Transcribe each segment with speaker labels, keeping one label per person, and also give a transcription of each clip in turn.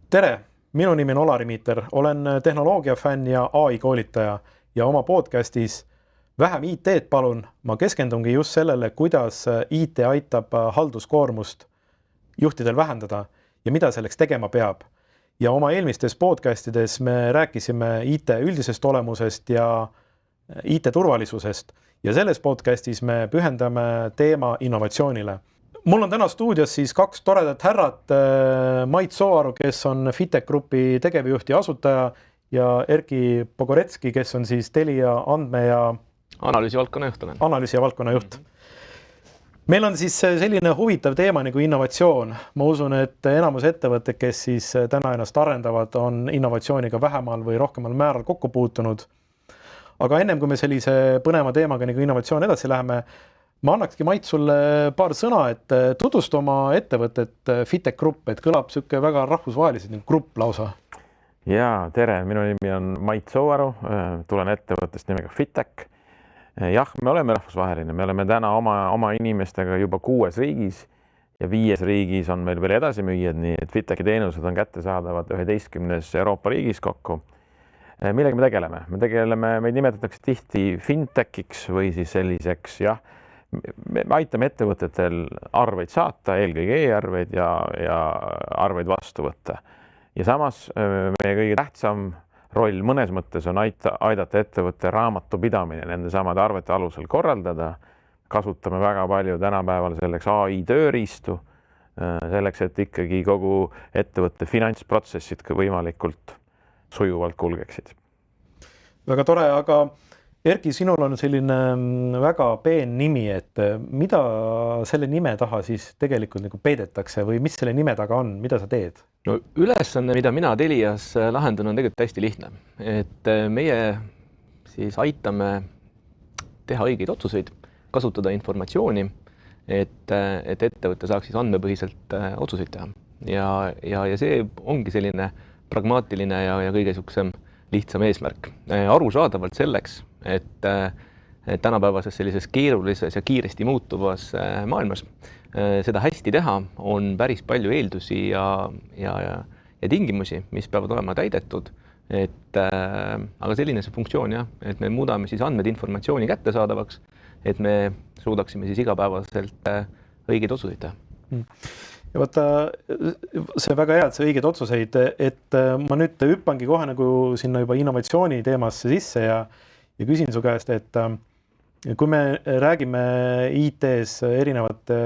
Speaker 1: Tere, minu nimi on Olari Miiter, olen tehnoloogiafänn ja AI koolitaja ja oma podcastis Vähem IT-d palun, ma keskendungi just sellele, kuidas IT aitab halduskoormust juhtidel vähendada ja mida selleks tegema peab. Ja oma eelmistes podcastides me rääkisime IT üldisest olemusest ja IT turvalisusest ja selles podcastis me pühendame teema innovatsioonile. Mul on täna stuudios siis kaks toredat härrat, Mait Sooaru, kes on Fitech Grupi tegevjuht ja asutaja ja Erki Pogoretski, kes on siis Telia andme- ja
Speaker 2: analüüsivaldkonna juht olen.
Speaker 1: Analüüsi- ja valdkonna juht. Meil on siis selline huvitav teema nagu innovatsioon. Ma usun, et enamus ettevõtted, kes siis täna ennast arendavad, on innovatsiooniga vähemal või rohkemal määral kokku puutunud. Aga ennem kui me sellise põneva teemaga nagu innovatsioon edasi läheme, ma annakski Mait sulle paar sõna, et tutvusta oma ettevõtet Fitech Grupp, et kõlab siuke väga rahvusvaheliselt nagu grupp lausa.
Speaker 3: Ja tere, minu nimi on Mait Sooaru, tulen ettevõttest nimega Fitech. Jah, me oleme rahvusvaheline, me oleme täna oma inimestega juba 6 riigis ja 5 riigis on meil veel edasimüüjad, nii et Fitechi teenused on kättesaadavad 11 Euroopa riigis kokku. Millega me tegeleme? Meid nimetatakse tihti Fintechiks või siis selliseks, jah, me aitame ettevõtetel arveid saata, eelkõige e-arveid ja arveid vastu võtta. Ja samas meie kõige tähtsam roll mõnes mõttes on aidata ettevõtte raamatupidamine nende samade arvete alusel korraldada. Kasutame väga palju tänapäeval selleks AI tööriistu, selleks, et ikkagi kogu ettevõtte finantsprotsessid võimalikult sujuvalt kulgeksid.
Speaker 1: Väga tore, aga Erki, sinul on selline väga peen nimi, et mida selle nime taha siis tegelikult nagu peidetakse või mis selle nime taga on, mida sa teed?
Speaker 2: No ülesanne, mida mina Telias lahendan, on tegelikult hästi lihtne. Et meie siis aitame teha õigeid otsuseid, kasutada informatsiooni, et ettevõte saaks siis andmepõhiselt otsuseid teha. Ja see ongi selline pragmaatiline ja kõige niisugusem lihtsam eesmärk. Arusaadavalt selleks, et tänapäevases sellises keerulises ja kiiresti muutuvas maailmas seda hästi teha, on päris palju eeldusi ja tingimusi, mis peavad olema täidetud. Aga selline see funktsioon, jah, et me muudame siis andmed informatsiooni kättesaadavaks, et me suudaksime siis igapäevaselt õigeid otsuseid teha.
Speaker 1: Ja vaata, see väga hea, et see õigeid otsuseid, et ma nüüd hüppangi kohe nagu sinna juba innovatsiooni teemasse sisse ja küsin su käest, et kui me räägime IT-s erinevate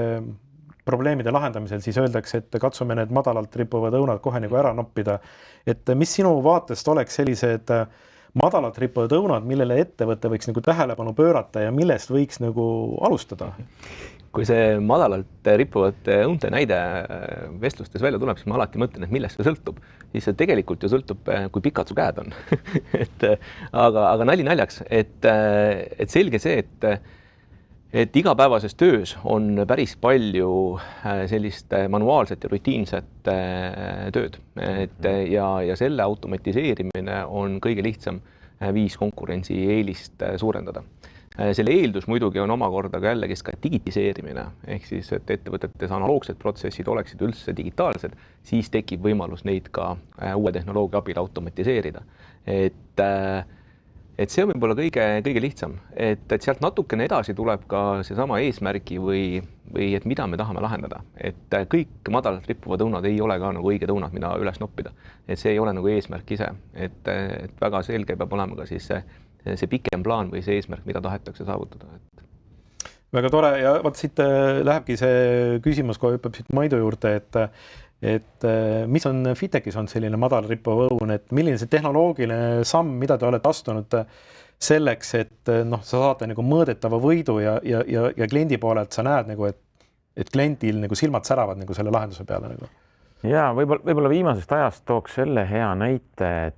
Speaker 1: probleemide lahendamisel, siis öeldakse, et katsume need madalalt rippuvad õunad kohe nagu ära noppida. Et mis sinu vaatest oleks sellised madalalt rippuvad õunad, millele ettevõte võiks nagu tähelepanu pöörata ja millest võiks nagu alustada?
Speaker 2: Kui see madalalt rippuvate õunte näide vestlustes välja tuleb, siis ma alati mõtlen, et millest see sõltub. Siis see tegelikult ju sõltub, kui pikad su käed on. aga nali naljaks, et selge see, et igapäevases töös on päris palju sellist manuaalset ja rutiinset tööd. Ja selle automatiseerimine on kõige lihtsam viis konkurentsi eelist suurendada. Selle eeldus muidugi on omakorda ka jällegi ka digitiseerimine, ehk siis, et ettevõtetes analoogsed protsessid oleksid üldse digitaalsed, siis tekib võimalus neid ka uue tehnoloogia abil automatiseerida. Et see on võib-olla kõige lihtsam, et sealt natukene edasi tuleb ka seesama eesmärgi või et mida me tahame lahendada. Et kõik madalalt rippuvad õunad ei ole ka nagu õiged õunad, mida üles noppida. Et see ei ole nagu eesmärk ise, et väga selge peab olema ka siis see pikem plaan või see eesmärk, mida tahetakse saavutada.
Speaker 1: Väga tore ja vaat siit lähebki see küsimus, kui hüppab siit Maidu juurde, et mis on Fitechis on selline madal rippuv õun, et milline see tehnoloogiline samm, mida te olete astunud selleks, et sa saate nagu mõõdetava võidu ja kliendi poolelt sa näed nagu, et kliendil nagu silmad säravad nagu selle lahenduse peale nagu.
Speaker 3: Ja võib-olla viimasest ajast tooks selle hea näite,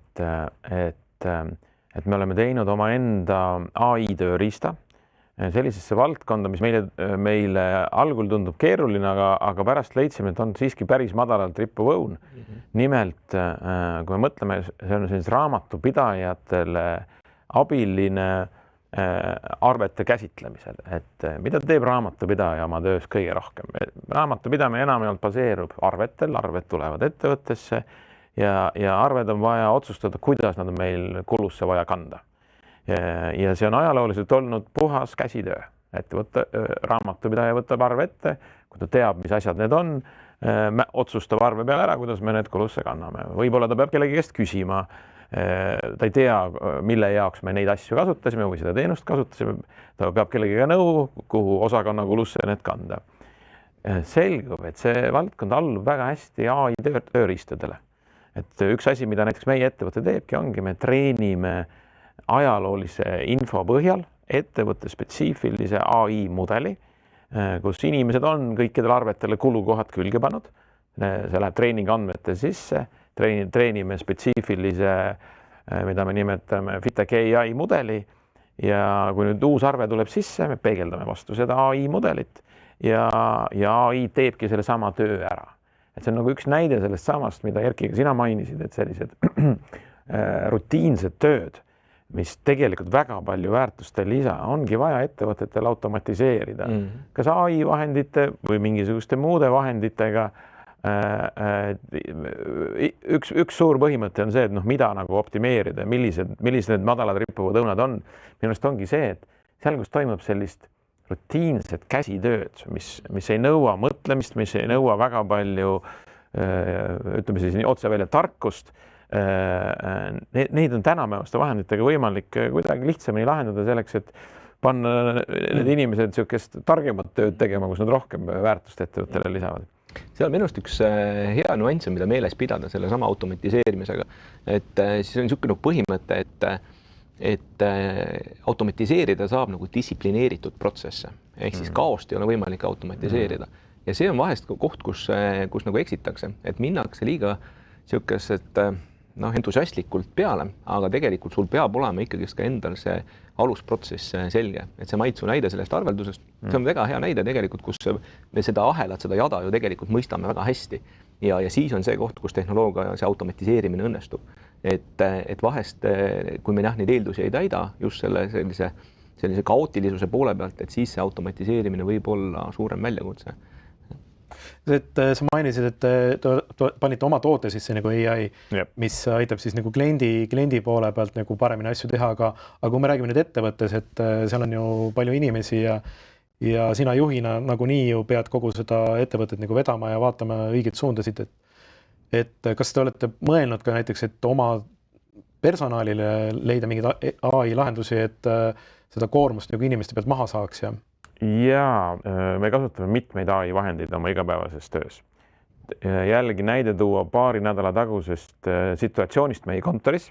Speaker 3: et me oleme teinud oma enda AI tööriista sellisesse valdkonda, mis meile algul tundub keeruline, aga pärast leidsime, et on siiski päris madalalt rippuv õun. Nimelt, kui me mõtleme, see on selline raamatupidajatele abiline arvete käsitlemisel, et mida teeb raamatupidaja oma töös kõige rohkem. Raamatupidamine enamjaolt baseerub arvetel, arved tulevad ettevõttesse ja arved on vaja otsustada, kuidas nad on meil kulusse vaja kanda. Ja see on ajalooliselt olnud puhas käsitöö, et raamatupidaja võtab arve ette, kui ta teab, mis asjad need on, otsustab arve peale ära, kuidas me need kulusse kanname. Võib-olla ta peab kellegi käest küsima, ta ei tea, mille jaoks me neid asju kasutasime või seda teenust kasutasime, ta peab kellegiga nõu, kuhu osakonna kulusse need kanda. Selgub, et see valdkond allub väga hästi AI tööriistadele. Et üks asi, mida näiteks meie ettevõte teebki, ongi, me treenime ajaloolise info põhjal ettevõtte spetsiifilise AI mudeli, kus inimesed on kõikidele arvetele kulukohad külge pannud. See läheb treeningi andmete sisse, treenime spetsiifilise, mida me nimetame FitTech AI mudeli ja kui nüüd uus arve tuleb sisse, me peegeldame vastu seda AI mudelit ja AI teebki selle sama töö ära. Et see on nagu üks näide sellest samast, mida Erkiga sina mainisid, et sellised rutiinsed tööd, mis tegelikult väga palju väärtust ei lisa, ongi vaja ettevõtetel automatiseerida. Kas AI vahendite või mingisuguste muude vahenditega. Üks suur põhimõte on see, et mida nagu optimeerida, millised need madalad rippuvad õunad on. Minu arust ongi see, et seal, kus toimub sellist rutiinset käsitööd, mis ei nõua mõtlemist, mis ei nõua väga palju, ütleme siis nii otse välja tarkust. Neid on tänapäevaste vahenditega võimalik kuidagi lihtsamini lahendada selleks, et panna need inimesed niisugust targemat tööd tegema, kus nad rohkem väärtust ettevõttele lisavad.
Speaker 2: See on minu arust üks hea nüanss, mida meeles pidada selle sama automatiseerimisega. Et siis on niisugune põhimõte, et automatiseerida saab nagu distsiplineeritud protsesse. Ehk siis kaost ei ole võimalik automatiseerida. Ja see on vahest koht, kus nagu eksitakse, et minnakse liiga niisugust entusiastlikult peale, aga tegelikult sul peab olema ikkagi ka endal see alusprotsess selge, et see Maitsu näide sellest arveldusest, see on väga hea näide tegelikult, kus me seda ahelat, seda jada ju tegelikult mõistame väga hästi ja siis on see koht, kus tehnoloogia ja see automatiseerimine õnnestub. Et vahest, kui me neid eeldusi ei täida just sellise kaootilisuse poole pealt, et siis see automatiseerimine võib olla suurem väljakutse.
Speaker 1: Et sa mainisid, et panite oma toote sisse nagu AI, mis aitab siis nagu kliendi poole pealt nagu paremini asju teha, aga kui me räägime nüüd ettevõttes, et seal on ju palju inimesi ja sina juhina nagunii ju pead kogu seda ettevõtet nagu vedama ja vaatama õigeid suundasid, et kas te olete mõelnud ka näiteks, et oma personalile leida mingeid AI lahendusi, et seda koormust nagu inimeste pealt maha saaks ja
Speaker 3: me kasutame mitmeid AI vahendeid oma igapäevases töös. Jällegi näide tuua paari nädala tagusest situatsioonist meie kontoris.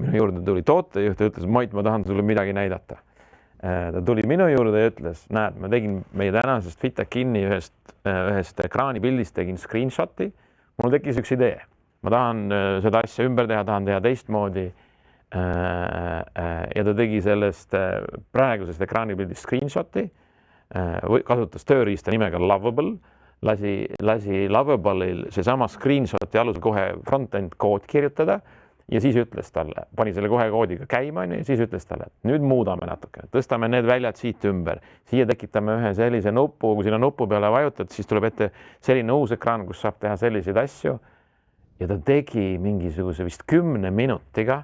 Speaker 3: Minu juurde tuli tootejuht ja ütles, Mait, ma tahan sulle midagi näidata. Ta tuli minu juurde ja ütles, näed, ma tegin meie tänasest FitTech-inni ühest ekraanipildist, tegin screenshoti. Mul tekkis üks idee. Ma tahan seda asja ümber teha, tahan teha teistmoodi. Ja ta tegi sellest praegusest ekraanipildist screenshoti, kasutas tööriista nimega Lovable, lasi Lovable'il seesama screenshoti alusel kohe front-end kood kirjutada ja siis ütles talle, pani selle kohe koodiga käima ja siis ütles talle, et nüüd muudame natuke, tõstame need väljad siit ümber, siia tekitame ühe sellise nupu, kui sinna nupu peale vajutad, siis tuleb ette selline uus ekraan, kus saab teha selliseid asju ja ta tegi mingisuguse vist 10 minutiga,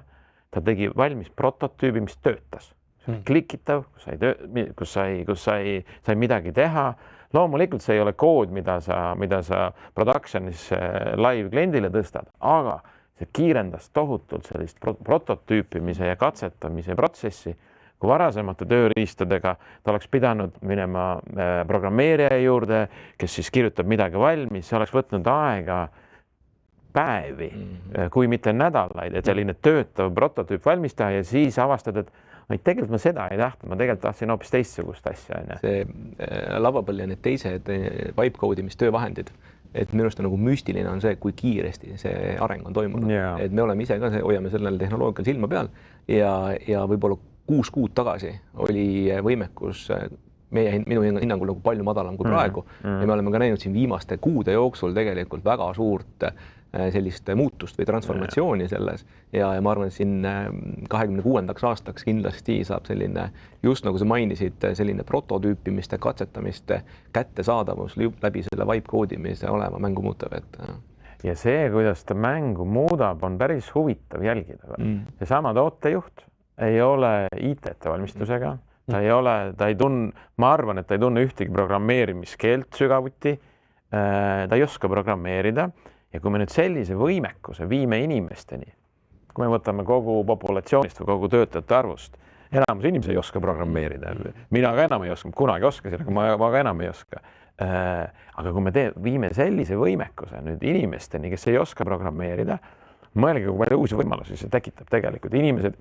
Speaker 3: ta tegi valmis prototüübi, mis töötas. Klikitav, kus sai midagi teha. Loomulikult see ei ole kood, mida sa productionis live kliendile tõstad, aga see kiirendas tohutult sellist prototüüpimise ja katsetamise protsessi. Kui varasemate tööriistadega ta oleks pidanud minema programmeerija juurde, kes siis kirjutab midagi valmis, see oleks võtnud aega päevi, kui mitte nädalaid, et selline töötav prototüüp valmis teha ja siis avastad, et tegelikult ma seda ei tahtnud, ma tegelikult tahtsin hoopis teistsugust asja.
Speaker 2: See Lovable ja need teised vibe-koodimistöövahendid, et minu arust nagu müstiline on see, kui kiiresti see areng on toimunud. Et me oleme ise ka hoiame sellele tehnoloogial silma peal ja võib-olla 6 kuud tagasi oli võimekus minu hinnangul nagu palju madalam kui praegu ja me oleme ka näinud siin viimaste kuude jooksul tegelikult väga suurt sellist muutust või transformatsiooni selles ja ma arvan, et siin 26. aastaks kindlasti saab selline, just nagu sa mainisid, selline prototüüpimiste, katsetamiste kättesaadavus läbi selle vibe koodimise olema mängu muutev.
Speaker 3: ja see, kuidas ta mängu muudab, on päris huvitav jälgida. Seesama tootejuht ei ole IT-ettevalmistusega, ta ei tunne, ma arvan, et ta ei tunne ühtegi programmeerimiskeelt sügavuti, ta ei oska programmeerida ja kui me nüüd sellise võimekuse viime inimesteni, kui me võtame kogu populatsioonist või kogu töötajate arvust, enamus inimesi ei oska programmeerida, mina ka enam ei oska, kunagi oskasin, aga ma ka enam ei oska. Aga kui me viime sellise võimekuse nüüd inimesteni, kes ei oska programmeerida, mõelge, kui palju uusi võimalusi see tekitab tegelikult. Inimesed,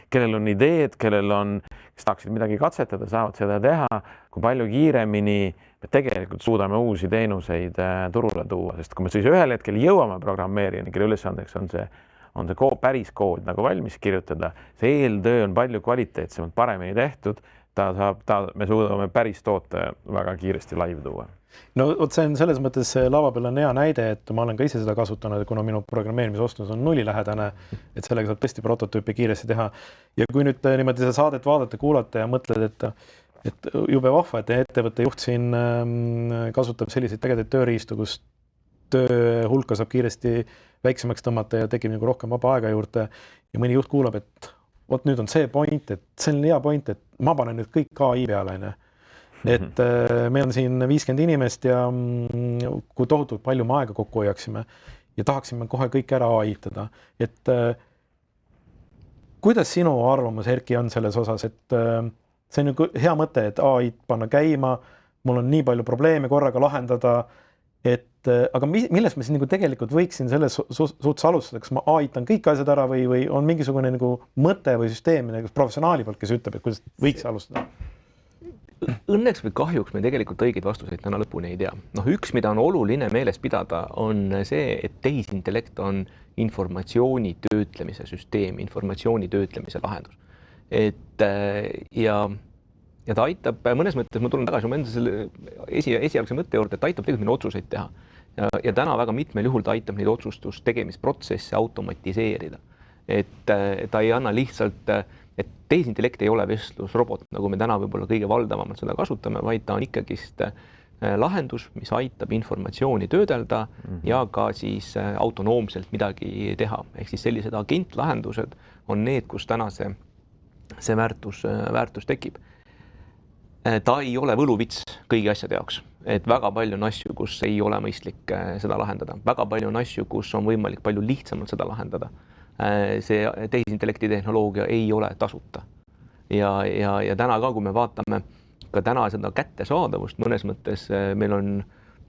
Speaker 3: kellel on ideed, kes tahaksid midagi katsetada, saavad seda teha, kui palju kiiremini me tegelikult suudame uusi teenuseid turule tuua, sest kui me siis ühel hetkel jõuame programmeerijani, kelle ülesandeks on see päris kood nagu valmis kirjutada, see eeltöö on palju kvaliteetsemalt paremini tehtud, me suudame päris toote väga kiiresti live tuua.
Speaker 1: No vot, see on selles mõttes lava peal on hea näide, et ma olen ka ise seda kasutanud, kuna minu programmeerimisoskus on nullilähedane, et sellega saab tõesti prototüüpi kiiresti teha. Ja kui nüüd niimoodi seda saadet vaadata, kuulata ja mõtled, et jube vahva, et ettevõtte juht siin kasutab selliseid tegedaid tööriistu, kus töö hulka saab kiiresti väiksemaks tõmmata ja tekib nagu rohkem vaba aega juurde ja mõni juht kuulab, et vot nüüd on see point, et see on hea point, et ma panen nüüd kõik AI peale. Et meil on siin 50 inimest ja kui tohutult palju me aega kokku hoiaksime ja tahaksime kohe kõik ära AI-tada. Et kuidas sinu arvamus, Erki, on selles osas, et see on hea mõte, et AI panna käima, mul on nii palju probleeme korraga lahendada, aga millest me siin tegelikult võiksin selles suhtes alustada, kas ma AI-tan kõik asjad ära või on mingisugune mõte või süsteem professionaali poolt, kes ütleb, et kuidas võiks alustada?
Speaker 2: Õnneks või kahjuks me tegelikult õigeid vastuseid täna lõpuni ei tea. Üks, mida on oluline meeles pidada, on see, et tehisintellekt on informatsiooni töötlemise süsteem, informatsiooni töötlemise lahendus. Ja ta aitab mõnes mõttes, ma tulen tagasi oma enda selle esialgse mõtte juurde, et ta aitab tegelikult meil otsuseid teha. Ja täna väga mitmel juhul ta aitab neid otsustustegemisprotsesse automatiseerida. Et ta ei anna lihtsalt, et tehisintellekt ei ole vestlusrobot, nagu me täna võib-olla kõige valdavamalt seda kasutame, vaid ta on ikkagist lahendus, mis aitab informatsiooni töödelda ja ka siis autonoomselt midagi teha. Ehk siis sellised agentlahendused on need, kus täna see väärtus tekib. Ta ei ole võluvits kõigi asjade jaoks, et väga palju on asju, kus ei ole mõistlik seda lahendada. Väga palju on asju, kus on võimalik palju lihtsamalt seda lahendada. See tehisintellekti tehnoloogia ei ole tasuta. Ja täna ka, kui me vaatame ka täna seda kättesaadavust, mõnes mõttes meil on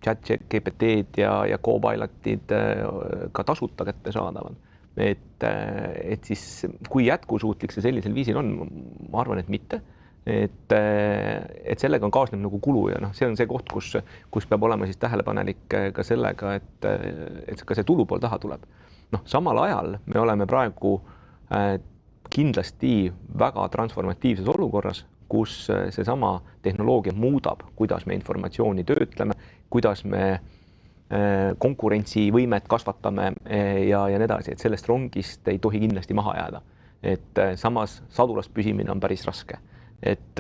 Speaker 2: ChatGPT-d ja Copilotid ka tasuta kättesaadavad. Et siis, kui jätkusuutlik see sellisel viisil on, ma arvan, et mitte. Et sellega on kaasnev nagu kulu ja see on see koht, kus peab olema siis tähelepanelik ka sellega, et ka see tulupool taha tuleb. Samal ajal me oleme praegu kindlasti väga transformatiivses olukorras, kus seesama tehnoloogia muudab, kuidas me informatsiooni töötleme, kuidas me konkurentsivõimet kasvatame ja nii edasi, et sellest rongist ei tohi kindlasti maha jääda. Et samas sadulast püsimine on päris raske. Et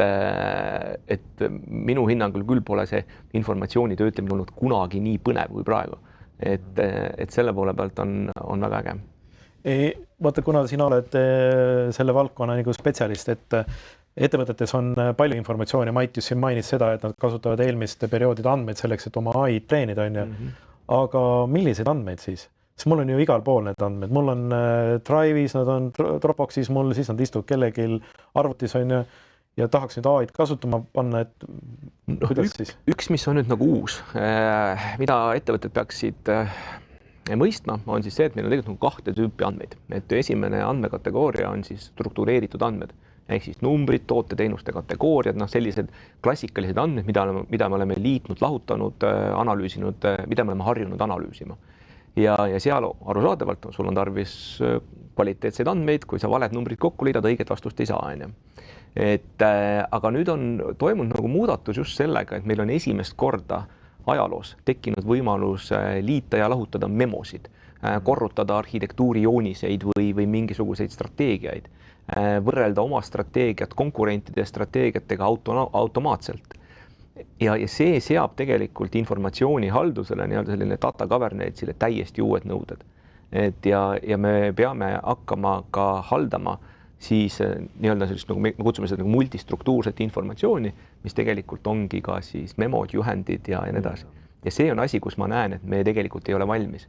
Speaker 2: minu hinnangul küll pole see informatsiooni töötlemine olnud kunagi nii põnev kui praegu. Et selle poole pealt on väga äge.
Speaker 1: Vaata, kuna sina oled selle valdkonna spetsialist, et ettevõtetes on palju informatsiooni, Mait just siin mainis seda, et nad kasutavad eelmiste perioodide andmeid selleks, et oma AI treenida. Aga milliseid andmeid siis? Sest mul on ju igal pool need andmed. Mul on Drive'is, nad on Dropboxis, mul siis nad istuvad kellelgi arvutis on ja tahaks nüüd AI-d kasutama panna, et kuidas siis?
Speaker 2: Üks, mis on nüüd nagu uus, mida ettevõtted peaksid mõistma, on siis see, et meil on tegelikult kahte tüüpi andmeid. Et esimene andmekategooria on siis struktureeritud andmed, ehk siis numbrid, tooteteenuste kategooriad, sellised klassikalised andmed, mida me oleme liitnud, lahutanud, analüüsinud, mida me oleme harjunud analüüsima. Ja seal arusaadavalt sul on tarvis kvaliteetseid andmeid, kui sa valed numbrid kokku liidad, õiget vastust ei saa. Aga nüüd on toimunud nagu muudatus just sellega, et meil on esimest korda ajaloos tekkinud võimalus liita ja lahutada memosid, korrutada arhitektuuri jooniseid või mingisuguseid strateegiaid, võrrelda oma strateegiat konkurentide strateegiatega automaatselt. ja see seab tegelikult informatsioonihaldusele nii-öelda selline data governance'ile täiesti uued nõuded. Ja me peame hakkama ka haldama siis nii-öelda sellist, nagu me kutsume seda nagu multistruktuurset informatsiooni, mis tegelikult ongi ka siis memod, juhendid ja nii edasi. Ja see on asi, kus ma näen, et me tegelikult ei ole valmis.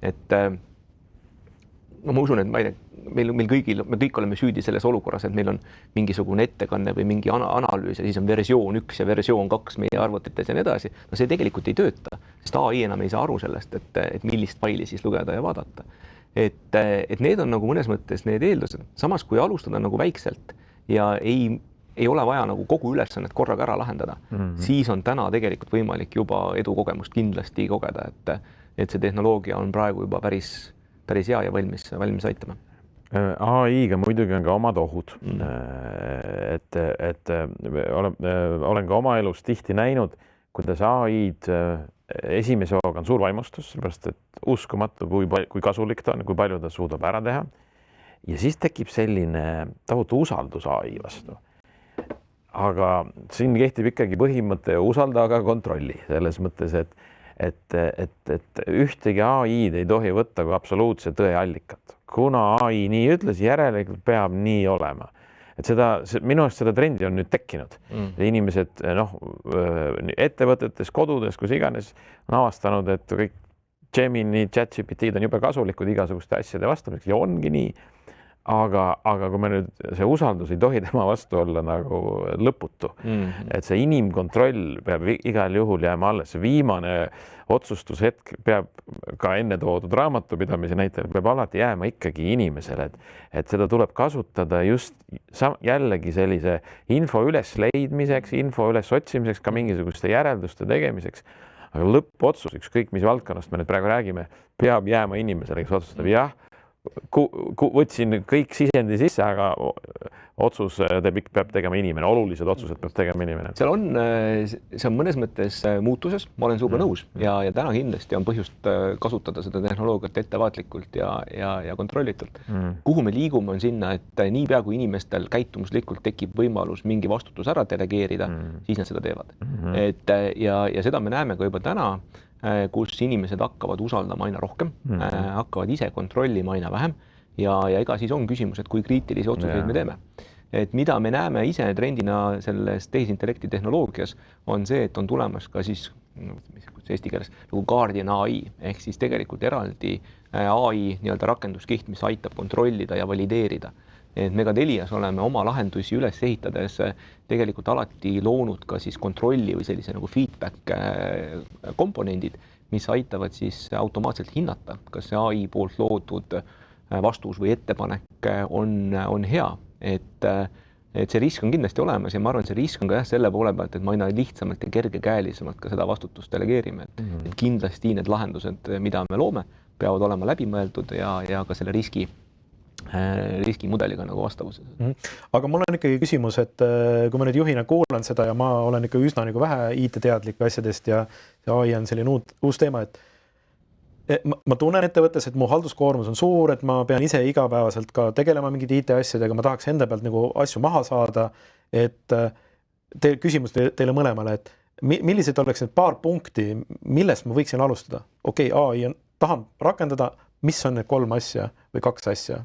Speaker 2: Et no ma usun, et ma ei tea, me kõik oleme süüdi selles olukorras, et meil on mingisugune ettekanne või mingi analüüs ja siis on versioon 1 ja versioon 2 meie arvutites ja nii edasi. No see tegelikult ei tööta, sest AI enam ei saa aru sellest, et millist faili siis lugeda ja vaadata. Et need on nagu mõnes mõttes need eeldused. Samas, kui alustada nagu väikselt ja ei ole vaja nagu kogu ülesannet korraga ära lahendada, siis on täna tegelikult võimalik juba edukogemust kindlasti kogeda, et see tehnoloogia on praegu juba päris hea ja valmis aitama.
Speaker 3: AI-ga muidugi on ka omad ohud. Olen ka oma elus tihti näinud, kuidas AI-d esimese hooga on suur vaimustus, sellepärast et uskumatu, kui kasulik ta on, kui palju ta suudab ära teha. Ja siis tekib selline tohutu usaldus AI vastu. Aga siin kehtib ikkagi põhimõte usalda, aga kontrolli selles mõttes, et ühtegi AI-d ei tohi võtta kui absoluutse tõe allikat. Kuna AI nii ütles, järelikult peab nii olema. Et minu arust seda trendi on nüüd tekkinud. Inimesed ettevõtetes, kodudes, kus iganes on avastanud, et kõik Gemini, ChatGPT on jube kasulikud igasuguste asjade vastamiseks ja ongi nii. Aga kui me nüüd, see usaldus ei tohi tema vastu olla nagu lõputu, et see inimkontroll peab igal juhul jääma alles. Viimane otsustushetk peab ka enne toodud raamatupidamise näitel peab alati jääma ikkagi inimesele, et seda tuleb kasutada just jällegi sellise info üles leidmiseks, info üles otsimiseks, ka mingisuguste järelduste tegemiseks. Aga lõppotsus, ükskõik mis valdkonnast me nüüd praegu räägime, peab jääma inimesele, kes otsustab, jah, võtsin kõik sisendi sisse, aga otsus peab tegema inimene, olulised otsused peab tegema inimene.
Speaker 2: See on mõnes mõttes muutuses, ma olen sinuga nõus ja täna kindlasti on põhjust kasutada seda tehnoloogiat ettevaatlikult ja kontrollitult. Kuhu me liigume on sinna, et niipea kui inimestel käitumuslikult tekib võimalus mingi vastutus ära delegeerida, siis nad seda teevad. Ja seda me näeme ka juba täna, kus inimesed hakkavad usaldama aina rohkem, hakkavad ise kontrollima aina vähem ja ega siis on küsimus, et kui kriitilisi otsuseid me teeme. Et mida me näeme ise trendina selles tehisintellekti tehnoloogias on see, et on tulemas ka siis eesti keeles nagu Guardian AI ehk siis tegelikult eraldi AI nii-öelda rakenduskiht, mis aitab kontrollida ja valideerida. Et me ka Telias oleme oma lahendusi üles ehitades tegelikult alati loonud ka siis kontrolli või sellise nagu feedback komponendid, mis aitavad siis automaatselt hinnata, kas see AI poolt loodud vastus või ettepanek on hea. Et see risk on kindlasti olemas ja ma arvan, et see risk on ka selle poole pealt, et ma aina lihtsamalt ja kergekäelisemalt ka seda vastutust delegeerime. Et kindlasti need lahendused, mida me loome, peavad olema läbimõeldud ja ka selle riskimudeliga nagu vastavuses.
Speaker 1: Aga mul on ikkagi küsimus, et kui ma nüüd juhina kuulan seda ja ma olen ikka üsna nagu vähe IT-teadlik asjadest ja AI on selline uus teema, et ma tunnen ettevõttes, et mu halduskoormus on suur, et ma pean ise igapäevaselt ka tegelema mingid IT-asjadega, ma tahaks enda pealt nagu asju maha saada, et küsimus teile mõlemale, et millised oleks need paar punkti, millest ma võiksin alustada? Okei, AI tahan rakendada, mis on need 3 asja või 2 asja?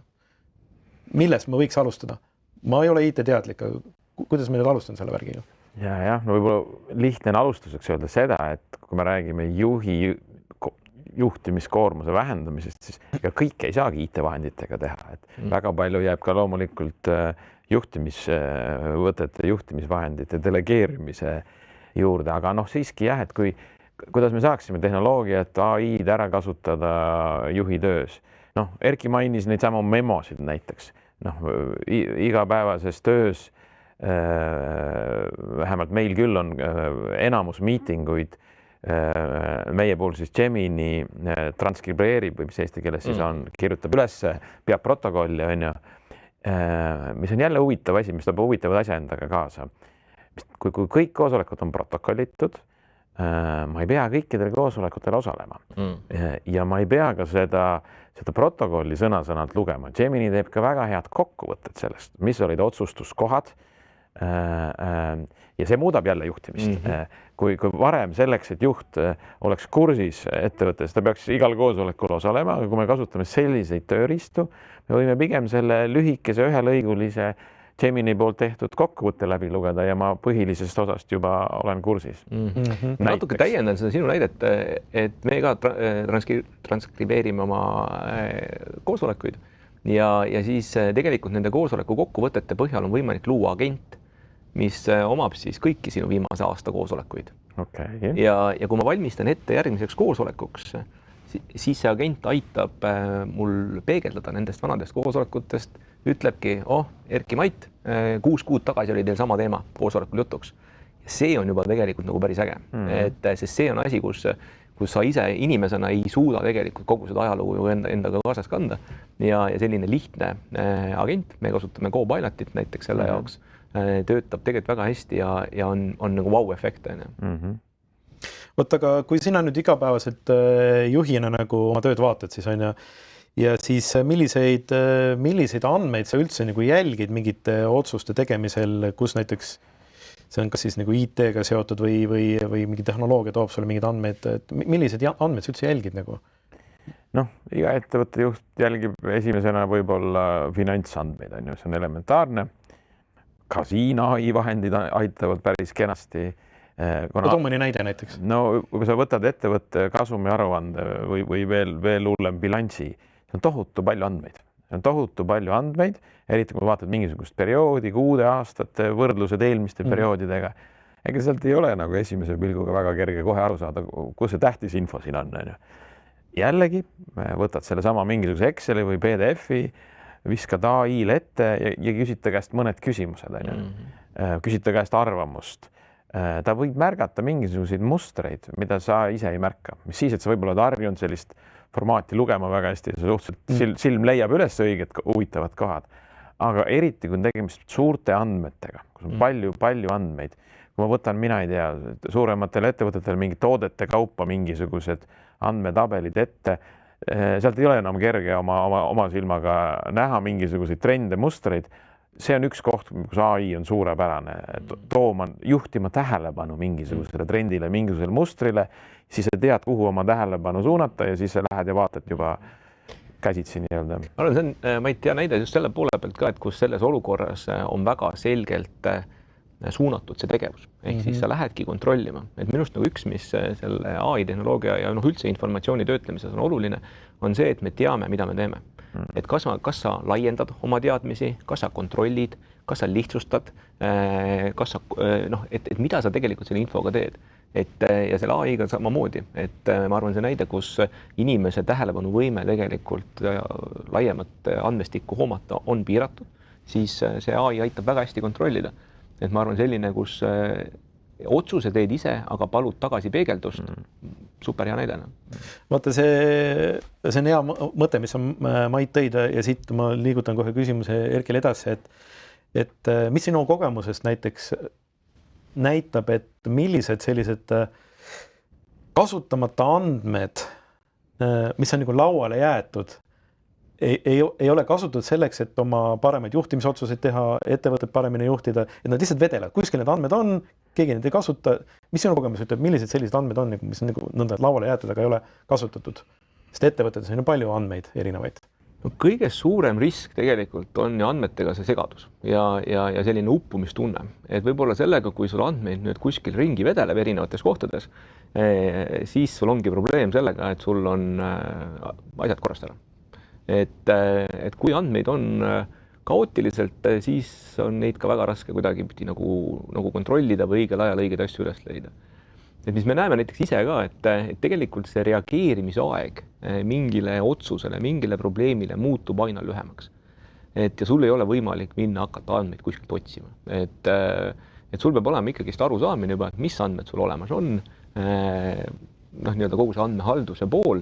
Speaker 1: Millest ma võiks alustada? Ma ei ole IT-teadlik, aga kuidas ma nüüd alustan selle värgiga?
Speaker 3: Ja, no võib-olla lihtne alustuseks öelda seda, et kui me räägime juhtimiskoormuse vähendamisest, siis ega kõike ei saagi IT-vahenditega teha. Et väga palju jääb ka loomulikult juhtimisvõtete, juhtimisvahendite delegeerimise juurde, aga siiski jah, et kuidas me saaksime tehnoloogiat AI-d ära kasutada juhi töös. Erki mainis neid samu memosid näiteks. Igapäevases töös, vähemalt meil küll on enamus miitinguid, meie puhul siis Gemini transkribeerib või mis eesti keeles siis on, kirjutab üles, peab protokolli, mis on jälle huvitav asi, mis toob huvitavad asja endaga kaasa. Kui kõik koosolekud on protokollitud, ma ei pea kõikidel koosolekutel osalema ja ma ei pea ka seda protokolli sõna-sõnalt lugema. Gemini teeb ka väga head kokkuvõtted sellest, mis olid otsustuskohad, ja see muudab jälle juhtimist. Kui varem selleks, et juht oleks kursis ettevõttes, ta peaks igal koosolekul osalema, aga kui me kasutame selliseid tööriistu, me võime pigem selle lühikese ühelõigulise Gemini poolt tehtud kokkuvõtte läbi lugeda ja ma põhilisest osast juba olen kursis.
Speaker 2: Natuke täiendan seda sinu näidet, et me ka transkribeerime oma koosolekuid ja siis tegelikult nende koosoleku kokkuvõtete põhjal on võimalik luua agent, mis omab siis kõiki sinu viimase aasta koosolekuid. Ja kui ma valmistan ette järgmiseks koosolekuks, siis see agent aitab mul peegeldada nendest vanadest koosolekutest, ütlebki, Erki Mait, 6 kuud tagasi oli teil sama teema koosolekul jutuks. Ja see on juba tegelikult nagu päris äge, sest see on asi, kus sa ise inimesena ei suuda tegelikult kogu seda ajalugu endaga kaasas kanda ja selline lihtne agent, me kasutame Copilotit näiteks selle jaoks, töötab tegelikult väga hästi ja on nagu vau-efekt.
Speaker 1: Võt, aga kui sina nüüd igapäevaselt juhina nagu oma tööd vaatad, siis on ja siis milliseid andmeid sa üldse nagu jälgid mingite otsuste tegemisel, kus näiteks see on kas siis nagu IT-ga seotud või mingi tehnoloogia toob sulle mingeid andmeid, et milliseid andmeid sa üldse jälgid nagu?
Speaker 3: Iga ettevõtte juht jälgib esimesena võib-olla finantsandmeid, see on elementaarne. Ka siin AI vahendid aitavad päris kenasti.
Speaker 1: Too mõni näide näiteks.
Speaker 3: Kui sa võtad ettevõtte kasumi aruande või veel hullem bilansi, see on tohutu palju andmeid. Eriti kui vaatad mingisugust perioodi, kuude, aastate, võrdlused eelmiste perioodidega. Ega sealt ei ole nagu esimese pilguga väga kerge kohe aru saada, kus see tähtis info siin on. Jällegi, võtad selle sama mingisuguse Exceli või PDF-i, viskad AI-le ette ja küsid ta käest mõned küsimused. Küsid ta käest arvamust. Ta võib märgata mingisuguseid mustreid, mida sa ise ei märka. Mis siis, et sa võib-olla harjunud sellist formaati lugema väga hästi, suhteliselt silm leiab üles õiged huvitavad kohad. Aga eriti, kui on tegemist suurte andmetega, kus on palju andmeid, kui ma võtan, mina ei tea, suurematel ettevõtetel mingi toodete kaupa mingisugused andmetabelid ette, sealt ei ole enam kerge oma silmaga näha mingisuguseid trende, mustreid. See on üks koht, kus AI on suurepärane, juhtima tähelepanu mingisugusele trendile, mingisugusele mustrile, siis sa tead, kuhu oma tähelepanu suunata ja siis sa lähed ja vaatad juba käsitsi nii-öelda.
Speaker 2: Ma arvan, see on, ma ei tea, näide just selle poole pealt ka, et kus selles olukorras on väga selgelt suunatud see tegevus. Ehk siis sa lähedki kontrollima. Et minust nagu üks, mis selle AI tehnoloogia ja üldse informatsiooni töötlemises on oluline, on see, et me teame, mida me teeme. Et kas sa laiendad oma teadmisi, kas sa kontrollid, kas sa lihtsustad, et mida sa tegelikult selle infoga teed. Ja selle AI-ga samamoodi, et ma arvan, see näide, kus inimese tähelepanuvõime tegelikult laiemat andmestikku hoomata on piiratud, siis see AI aitab väga hästi kontrollida. Et ma arvan, selline, kus otsuse teed ise, aga palud tagasi peegeldust, super hea näide.
Speaker 1: Vaata, see on hea mõte, mis on Mait tõid ja siit ma liigutan kohe küsimuse Erkile edasi, et mis sinu kogemusest näiteks näitab, et millised sellised kasutamata andmed, mis on nagu lauale jäetud, ei ole kasutatud selleks, et oma paremaid juhtimisotsuseid teha, ettevõtet paremini juhtida, et nad lihtsalt vedelevad. Kuskil need andmed on, keegi need ei kasuta. Mis sinu kogemus ütleb, millised sellised andmed on, mis on nagu nõnda lauale jäetud, aga ei ole kasutatud? Sest ettevõtetes on palju andmeid erinevaid.
Speaker 2: Kõige suurem risk tegelikult on andmetega see segadus ja selline uppumistunne. Et võib-olla sellega, kui sul andmeid nüüd kuskil ringi vedeleb erinevates kohtades, siis sul ongi probleem sellega, et sul on asjad korrast ära. Et kui andmeid on kaootiliselt, siis on neid ka väga raske kuidagi nagu kontrollida või õigel ajal õigeid asju üles leida. Et mis me näeme näiteks ise ka, et tegelikult see reageerimisaeg mingile otsusele, mingile probleemile muutub aina lühemaks. Ja sul ei ole võimalik minna hakata andmeid kuskilt otsima. Et sul peab olema ikkagi arusaamine juba, et mis andmed sul olemas on. Nii-öelda kogu see andmehalduse pool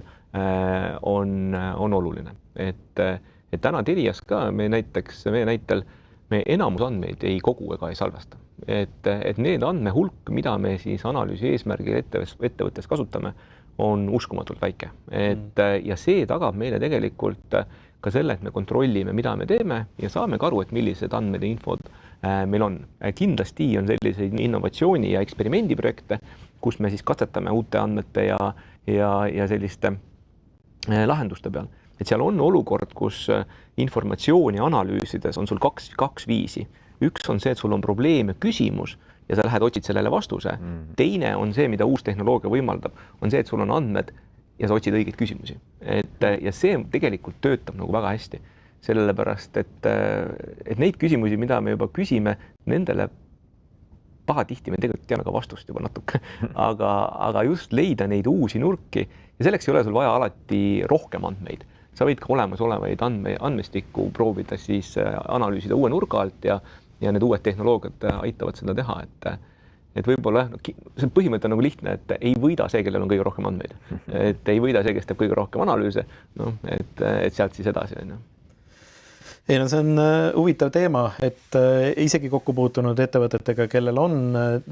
Speaker 2: on oluline. Et täna Telias ka meie näitel me enamus andmeid ei kogu ega ei salvesta. Et need andmehulk, mida me siis analüüsi eesmärgil ettevõttes kasutame, on uskumatult väike. Ja see tagab meile tegelikult ka selle, et me kontrollime, mida me teeme ja saame ka aru, et millised andmed ja infod meil on. Kindlasti on selliseid innovatsiooni ja eksperimendiprojekte, kus me siis katsetame uute andmete ja selliste lahenduste peal. Et seal on olukord, kus informatsiooni analüüsides on sul kaks viisi. Üks on see, et sul on probleem ja küsimus ja sa lähed otsid sellele vastuse. Teine on see, mida uus tehnoloogia võimaldab, on see, et sul on andmed ja sa otsid õigeid küsimusi. Ja see tegelikult töötab nagu väga hästi. Sellepärast, et neid küsimusi, mida me juba küsime, nendele pahatihti me tegelikult teame ka vastust juba natuke, aga just leida neid uusi nurki ja selleks ei ole sul vaja alati rohkem andmeid. Sa võid ka olemasolevaid andmestikku proovida siis analüüsida uue nurga alt ja need uued tehnoloogiad aitavad seda teha, et võib-olla see põhimõte on nagu lihtne, et ei võida see, kellel on kõige rohkem andmeid, et ei võida see, kes teeb kõige rohkem analüüse, et sealt siis edasi on.
Speaker 1: Ei, no see on huvitav teema, et isegi kokku puutunud ettevõtetega, kellel on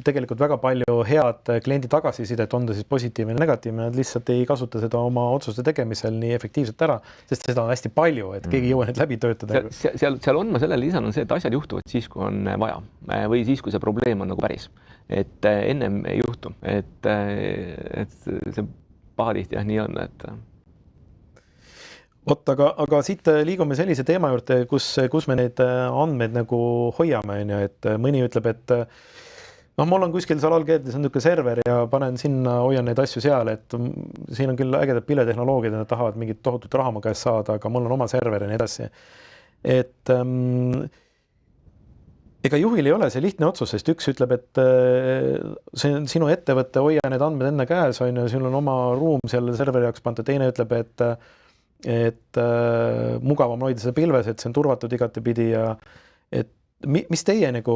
Speaker 1: tegelikult väga palju head kliendi tagasisidet, on ta siis positiivne ja negatiivne, nad lihtsalt ei kasuta seda oma otsuste tegemisel nii efektiivselt ära, sest seda on hästi palju, et keegi ei jõua neid läbi töötada.
Speaker 2: Seal on, ma sellele lisan, on see, et asjad juhtuvad siis, kui on vaja või siis, kui see probleem on nagu päris. Et ennem ei juhtu, et see pahatihti nii on, et
Speaker 1: aga siit liigume sellise teema juurde, kus me neid andmeid nagu hoiame, et mõni ütleb, et mul on kuskil seal allkeeldis on niisugune server ja panen sinna, hoian neid asju seal, et siin on küll ägedad pilvetehnoloogiad, nad tahavad mingit tohutut raha mu käest saada, aga mul on oma server ja nii edasi. Et ega juhil ei ole see lihtne otsus, sest üks ütleb, et see on sinu ettevõtte, hoia need andmed enne käes, sul on oma ruum seal serveri jaoks pandud, teine ütleb, et mugavam hoida seda pilves, et see on turvatud igatepidi ja et mis teie nagu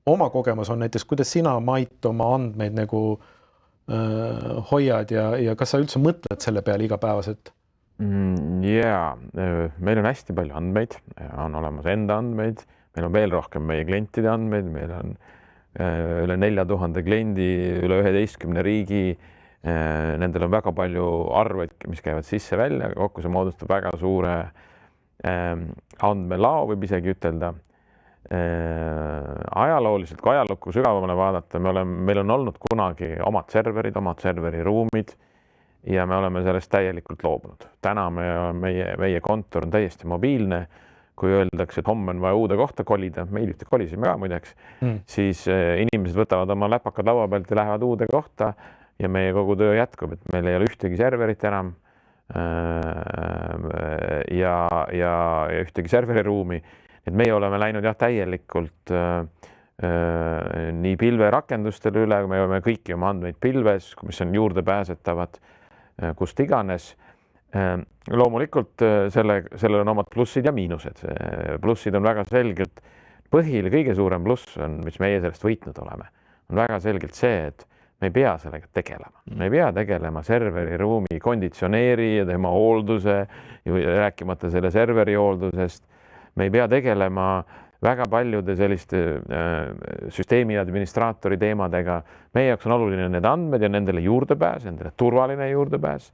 Speaker 1: oma kogemus on näiteks, kuidas sina, Mait, oma andmeid nagu hoiad ja kas sa üldse mõtled selle peale igapäevaselt?
Speaker 3: Jaa, meil on hästi palju andmeid, on olemas enda andmeid, meil on veel rohkem meie klientide andmeid, meil on üle 4000 kliendi, üle 11 riigi. Nendel on väga palju arveid, mis käivad sisse-välja, kokku see moodustab väga suure andmelao, võib isegi ütelda. Ajalooliselt, kui ajalukku sügavamale vaadata, meil on olnud kunagi omad serverid, omad serveriruumid ja me oleme sellest täielikult loobunud. Täna meie kontor on täiesti mobiilne. Kui öeldakse, et homme on vaja uude kohta kolida, me hiljuti kolisime ka muideks, siis inimesed võtavad oma läpakad laua pealt ja lähevad uude kohta ja meie kogu töö jätkub, et meil ei ole ühtegi serverit enam ja ühtegi serveriruumi. Et meie oleme läinud täielikult nii pilverakendustele üle, me oleme kõiki oma andmeid pilves, mis on juurdepääsetavad kust iganes. Loomulikult sellel on omad plussid ja miinused. Plussid on väga selgelt, kõige suurem pluss on, mis meie sellest võitnud oleme, on väga selgelt see, et me ei pea sellega tegelema. Me ei pea tegelema serveriruumi konditsioneeri ja tema hoolduse, rääkimata selle serveri hooldusest. Me ei pea tegelema väga paljude selliste süsteemi administraatori teemadega. Meie jaoks on oluline need andmed ja nendele juurdepääs, nendele turvaline juurdepääs.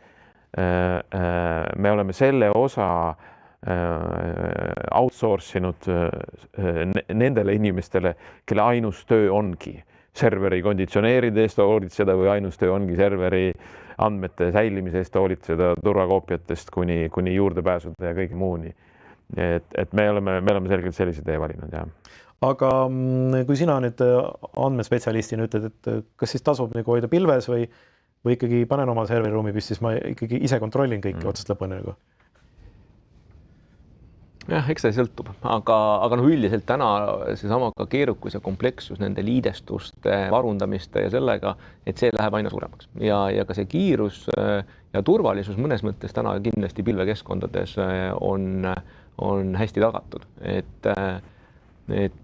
Speaker 3: Me oleme selle osa outsourcinud nendele inimestele, kelle ainus töö ongi serveri konditsioneeride eest hoolitseda või ainus töö ongi serveri andmete säilimise eest hoolitseda turvakoopiatest kuni juurdepääsude ja kõige muuni. Et me oleme selgelt sellise tee valinud, jah.
Speaker 1: Aga kui sina nüüd andmespetsialistina ütled, et kas siis tasub nagu hoida pilves või ikkagi panen oma serveriruumi püsti, siis ma ikkagi ise kontrollin kõiki otsast lõpuni nagu?
Speaker 2: Jah, eks see sõltub, aga üldiselt täna seesama ka keerukus ja komplekssus nende liidestuste, varundamiste ja sellega, et see läheb aina suuremaks ja ka see kiirus ja turvalisus mõnes mõttes täna kindlasti pilvekeskkondades on hästi tagatud, et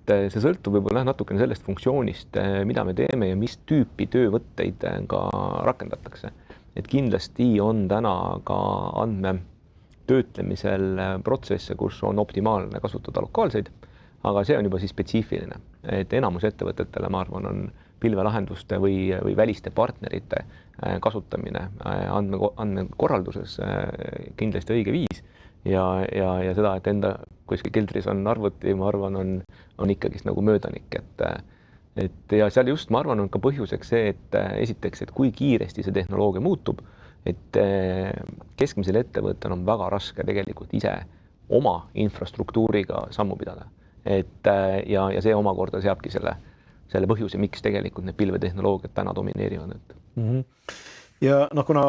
Speaker 2: see sõltub võib-olla natukene sellest funktsioonist, mida me teeme ja mis tüüpi töövõtteid ka rakendatakse, et kindlasti on täna ka töötlemisel protsesse, kus on optimaalne kasutada lokaalseid, aga see on juba siis spetsiifiline, et enamus ettevõtetele, ma arvan, on pilvelahenduste või väliste partnerite kasutamine andmekorralduses kindlasti õige viis ja seda, et enda kuskil keldris on arvuti, ma arvan, on ikkagist nagu möödanik, et ja seal just, ma arvan, on ka põhjuseks see, et esiteks, et kui kiiresti see tehnoloogia muutub, et keskmisel ettevõttel on väga raske tegelikult ise oma infrastruktuuriga sammu pidada. Ja see omakorda seabki selle põhjuse, miks tegelikult need pilvetehnoloogiad täna domineerivad.
Speaker 1: Ja kuna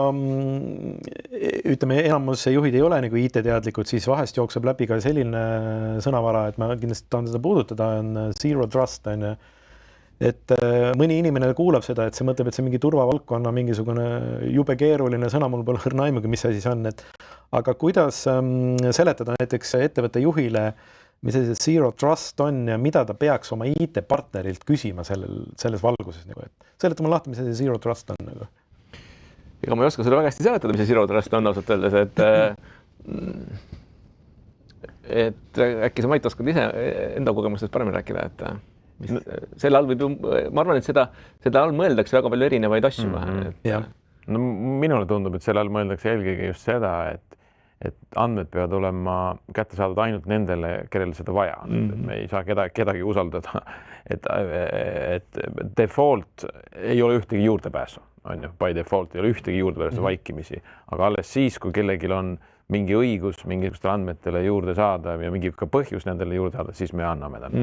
Speaker 1: ütleme, enamus juhid ei ole nagu IT-teadlikud, siis vahest jookseb läbi ka selline sõnavara, et ma kindlasti tahan seda puudutada, on zero trust, on ju. Et mõni inimene kuulab seda, et see mõtleb, et see mingi turvavaldkonna mingisugune jube keeruline sõna, mul pole õrna aimugi, mis asi see on. Aga kuidas seletada näiteks ettevõtte juhile, mis see zero trust on ja mida ta peaks oma IT-partnerilt küsima selles valguses? Seleta mul lahti, mis see zero trust on?
Speaker 2: Ega ma ei oska seda väga hästi seletada, mis see zero trust on ausalt öeldes, et äkki sa Mait oskad ise enda kogemustest paremini rääkida, et selle all võib ju, ma arvan, et seda all mõeldakse väga palju erinevaid asju.
Speaker 3: No minule tundub, et selle all mõeldakse eelkõige just seda, et andmed peavad olema kättesaadavad ainult nendele, kellel seda vaja on. Me ei saa kedagi usaldada, et default ei ole ühtegi juurdepääsu, on ju, by default ei ole ühtegi juurdepääsu vaikimisi, aga alles siis, kui kellelgi on mingi õigus mingisugustele andmetele juurde saada ja mingi ka põhjus nendele juurde saada, siis me anname talle.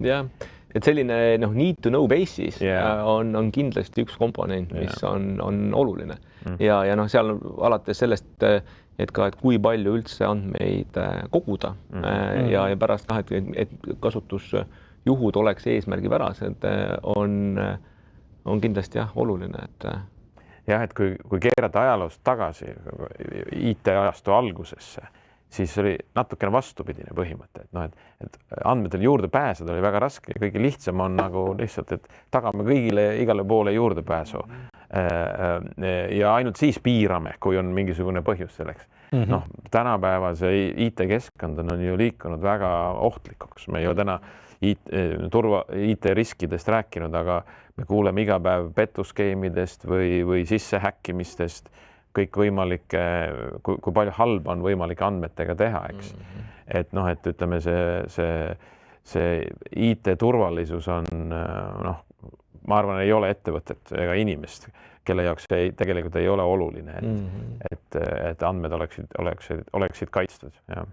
Speaker 2: Jah, et selline need to know basis on kindlasti üks komponent, mis on oluline. Ja seal alates sellest, et kui palju üldse andmeid koguda ja pärast et kasutusjuhud oleks eesmärgipärased, on kindlasti oluline,
Speaker 3: Jah, et kui keerata ajaloost tagasi IT-ajastu algusesse, siis oli natukene vastupidine põhimõte, et andmetele juurde pääseda oli väga raske ja kõige lihtsam on nagu lihtsalt, et tagame kõigile igale poole juurdepääsu ja ainult siis piirame, kui on mingisugune põhjus selleks. Tänapäevase IT-keskkond on ju liikunud väga ohtlikuks. Me ei ole täna IT-riskidest rääkinud, aga me kuuleme iga päev petuskeemidest või sissehäkkimistest, kõik võimalike, kui palju halba on võimalik andmetega teha, eks. Et ütleme, see IT-turvalisus on, ma arvan, ei ole ettevõtet ega inimest, kelle jaoks see tegelikult ei ole oluline, et andmed oleksid kaitstud. Ja.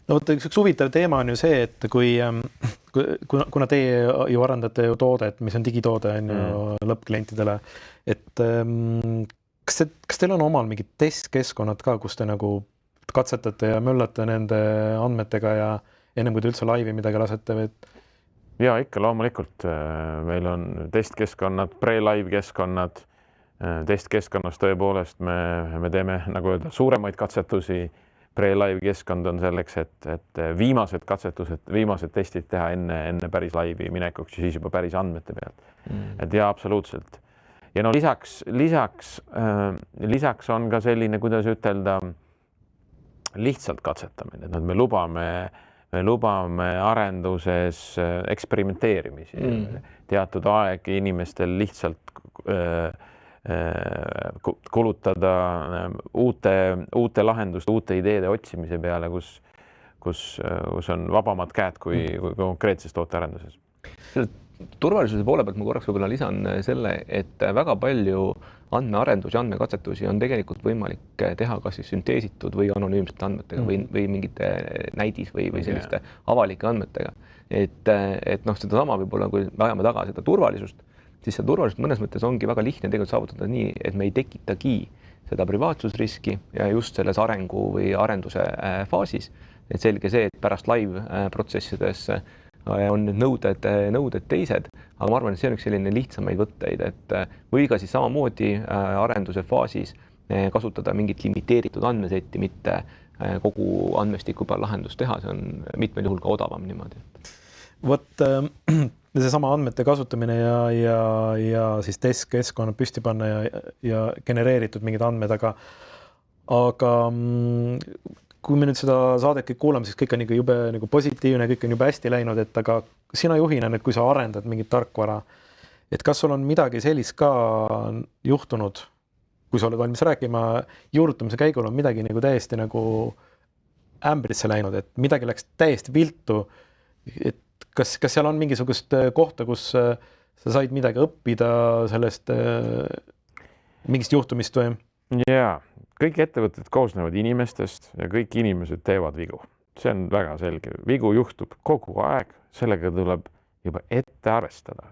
Speaker 1: No üks huvitav teema on ju see, et kuna teie ju arendate ju toodet, mis on digitoode on ju lõppklientidele, et kas teil on omal mingid testkeskkonnad ka, kus te nagu katsetate ja möllate nende andmetega ja ennem kui te üldse laivi midagi lasete?
Speaker 3: Ja ikka loomulikult. Meil on testkeskkonnad, pre-live keskkonnad. Testkeskkonnas tõepoolest me teeme nagu öelda suuremaid katsetusi. Pre-live keskkond on selleks, et viimased katsetused, viimased testid teha enne päris laivi minekuks ja siis juba päris andmete pealt. Et ja absoluutselt. Ja lisaks on ka selline, kuidas ütelda, lihtsalt katsetamine. Me lubame arenduses eksperimenteerimisi. Teatud aeg inimestel lihtsalt kulutada uute lahenduste, uute ideede otsimise peale, kus on vabamad käed kui konkreetses tootearenduses.
Speaker 2: Turvalisuse poole pealt ma korraks võib-olla lisan selle, et väga palju andmearendus ja andmekatsetusi on tegelikult võimalik teha kas siis sünteesitud või anonüümsete andmetega või mingite näidis või selliste avalike andmetega. Et seda sama võib-olla, kui ajame taga seda turvalisust, siis see turvalisus mõnes mõttes ongi väga lihtne tegelikult saavutada nii, et me ei tekitagi seda privaatsusriski ja just selles arengu või arenduse faasis. Et selge see, et pärast live-protsessides on nõuded teised, aga ma arvan, et see on üks selline lihtsamaid võtteid, et või ka siis samamoodi arenduse faasis kasutada mingit limiteeritud andmesetti, mitte kogu andmestiku peal lahendust teha, see on mitmel juhul ka odavam niimoodi.
Speaker 1: Vot seesama andmete kasutamine ja siis testkeskkonna püsti panna ja genereeritud mingid andmed, aga kui me nüüd seda saadet kõik kuulame, siis kõik on ikka jube nagu positiivne, kõik on jube hästi läinud, et aga sina juhina nüüd, kui sa arendad mingit tarkvara, et kas sul on midagi sellist ka juhtunud, kui sa oled valmis rääkima, juurutamise käigul on midagi nagu täiesti nagu ämbrisse läinud, et midagi läks täiesti viltu. Et kas seal on mingisugust kohta, kus sa said midagi õppida sellest mingist juhtumist või?
Speaker 3: Jaa, kõik ettevõtted koosnevad inimestest ja kõik inimesed teevad vigu. See on väga selge. Vigu juhtub kogu aeg, sellega tuleb juba ette arvestada.